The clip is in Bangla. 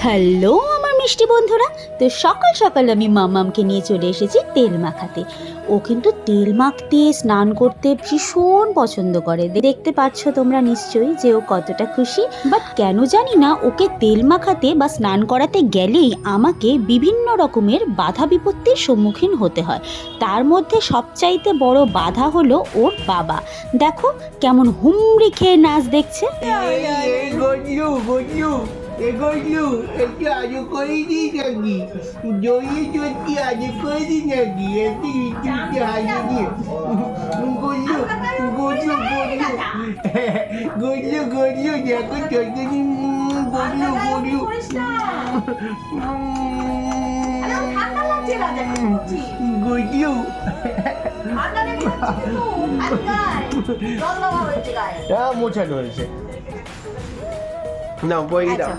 হ্যালো আমার মিষ্টি বন্ধুরা, তো সকাল সকাল আমি মামামকে নিয়ে চলে এসেছি তেল মাখাতে। ও কিন্তু তেল মাখতে স্নান করতে ভীষণ পছন্দ করে, দেখতে পাচ্ছ তোমরা নিশ্চয়ই যে ও কতটা খুশি। বাট কেন জানি না ওকে তেল মাখাতে বা স্নান করাতে গেলেই আমাকে বিভিন্ন রকমের বাধা বিপত্তির সম্মুখীন হতে হয়। তার মধ্যে সবচাইতে বড় বাধা হলো ওর বাবা। দেখো কেমন হুমড়ি খেয়ে নাচ দেখছে। গজলু একটু আজু করে দিই নাকি? জড়িয়ে চড়ছি আজু করে দিই নাকি? একটু ইটুটি হাজু দিয়ে গজলু গজলু গজলু গজলু গজলু দেখো চটকনি গজলু গজলু গজলু মোছানো হয়েছে না বই দাও।